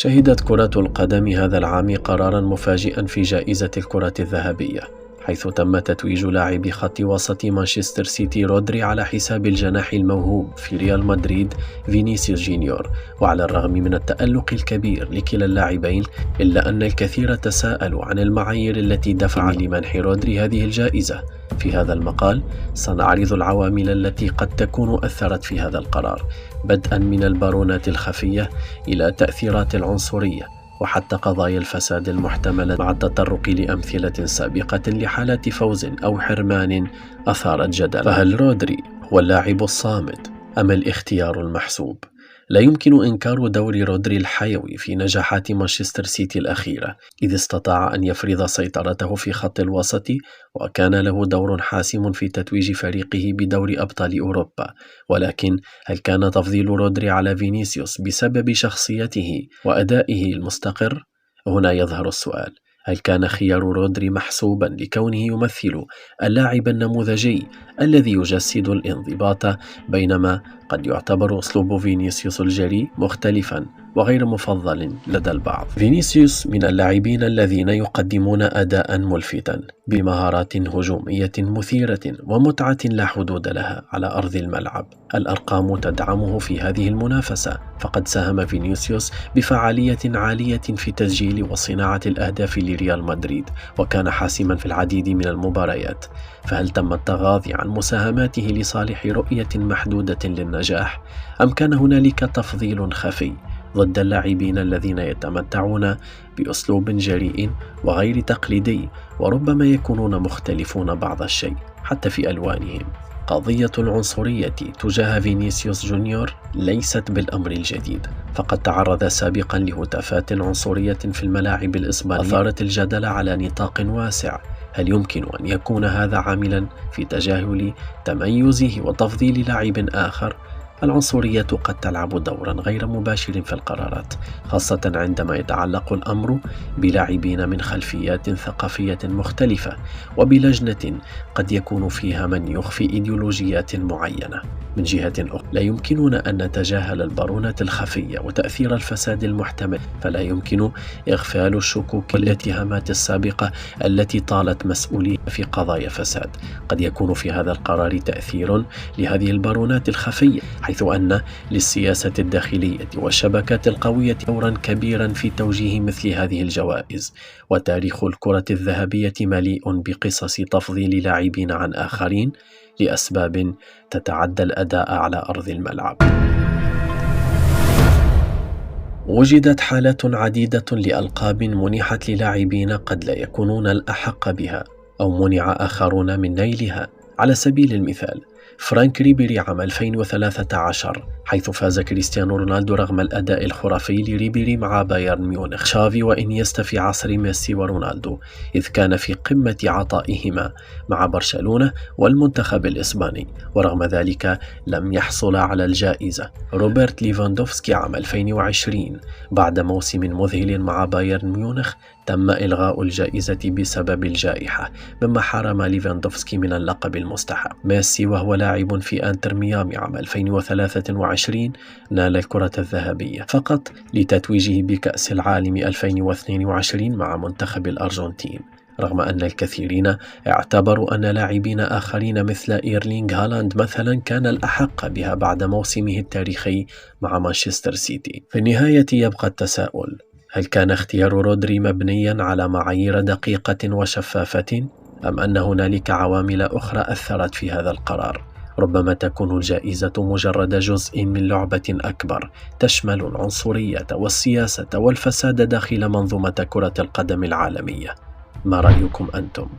شهدت كرة القدم هذا العام قراراً مفاجئاً في جائزة الكرة الذهبية، حيث تم تتويج لاعب خط وسط مانشستر سيتي رودري على حساب الجناح الموهوب في ريال مدريد فينيسيوس جونيور. وعلى الرغم من التألق الكبير لكلا اللاعبين، إلا أن الكثير تساءلوا عن المعايير التي دفعت لمنح رودري هذه الجائزة. في هذا المقال سنعرض العوامل التي قد تكون أثرت في هذا القرار، بدءا من البارونات الخفية إلى تأثيرات العنصرية وحتى قضايا الفساد المحتملة، مع التطرق لأمثلة سابقة لحالات فوز أو حرمان أثارت جدلا. فهل رودري هو اللاعب الصامد أم الاختيار المحسوب؟ لا يمكن إنكار دور رودري الحيوي في نجاحات مانشستر سيتي الأخيرة، إذ استطاع أن يفرض سيطرته في خط الوسط، وكان له دور حاسم في تتويج فريقه بدوري أبطال أوروبا. ولكن هل كان تفضيل رودري على فينيسيوس بسبب شخصيته وأدائه المستقر؟ هنا يظهر السؤال: هل كان خيار رودري محسوبا لكونه يمثل اللاعب النموذجي الذي يجسد الانضباط، بينما قد يعتبر أسلوب فينيسيوس الجريء مختلفا وغير مفضل لدى البعض؟ فينيسيوس من اللاعبين الذين يقدمون أداء ملفتا بمهارات هجومية مثيرة ومتعة لا حدود لها على أرض الملعب. الأرقام تدعمه في هذه المنافسة، فقد ساهم فينيسيوس بفعالية عالية في تسجيل وصناعة الأهداف لريال مدريد، وكان حاسما في العديد من المباريات. فهل تم التغاضي عن مساهماته لصالح رؤية محدودة للنجاح، أم كان هنالك تفضيل خفي ضد اللاعبين الذين يتمتعون بأسلوب جريء وغير تقليدي، وربما يكونون مختلفون بعض الشيء حتى في ألوانهم؟ قضية العنصرية تجاه فينيسيوس جونيور ليست بالأمر الجديد، فقد تعرض سابقا لهتافات عنصرية في الملاعب الإسبانية أثارت الجدل على نطاق واسع. هل يمكن أن يكون هذا عاملا في تجاهل تميزه وتفضيل لاعب آخر؟ العنصرية قد تلعب دورا غير مباشر في القرارات، خاصة عندما يتعلق الأمر بلاعبين من خلفيات ثقافية مختلفة، وبلجنة قد يكون فيها من يخفي إيديولوجيات معينة. من جهة أخرى، لا يمكننا أن نتجاهل البارونات الخفية وتأثير الفساد المحتمل، فلا يمكن إغفال الشكوك والاتهامات السابقة التي طالت مسؤولية في قضايا فساد. قد يكون في هذا القرار تأثير لهذه البارونات الخفية، حيث أن للسياسة الداخلية والشبكات القوية دورا كبيرا في توجيه مثل هذه الجوائز. وتاريخ الكرة الذهبية مليء بقصص تفضيل لاعبين عن آخرين لأسباب تتعدى الأداء على أرض الملعب. وجدت حالات عديدة لألقاب منحت للاعبين قد لا يكونون الأحق بها، أو منع آخرون من نيلها. على سبيل المثال، فرانك ريبيري عام 2013، حيث فاز كريستيانو رونالدو رغم الأداء الخرافي لريبيري مع بايرن ميونخ. شافي وإنيستا في عصر ميسي ورونالدو، إذ كان في قمة عطائهما مع برشلونة والمنتخب الإسباني، ورغم ذلك لم يحصل على الجائزة. روبرت ليفاندوفسكي عام 2020، بعد موسم مذهل مع بايرن ميونخ تم إلغاء الجائزة بسبب الجائحة، مما حرم ليفاندوفسكي من اللقب المستحق. ميسي وهو لاعب في أنتر ميامي عام 2023 نال الكرة الذهبية فقط لتتويجه بكأس العالم 2022 مع منتخب الأرجنتين، رغم أن الكثيرين اعتبروا أن لاعبين آخرين مثل إيرلينغ هالاند مثلا كان الأحق بها بعد موسمه التاريخي مع مانشستر سيتي. في النهاية يبقى التساؤل: هل كان اختيار رودري مبنيا على معايير دقيقة وشفافة، أم أن هنالك عوامل أخرى أثرت في هذا القرار؟ ربما تكون الجائزة مجرد جزء من لعبة أكبر تشمل العنصرية والسياسة والفساد داخل منظومة كرة القدم العالمية. ما رأيكم أنتم؟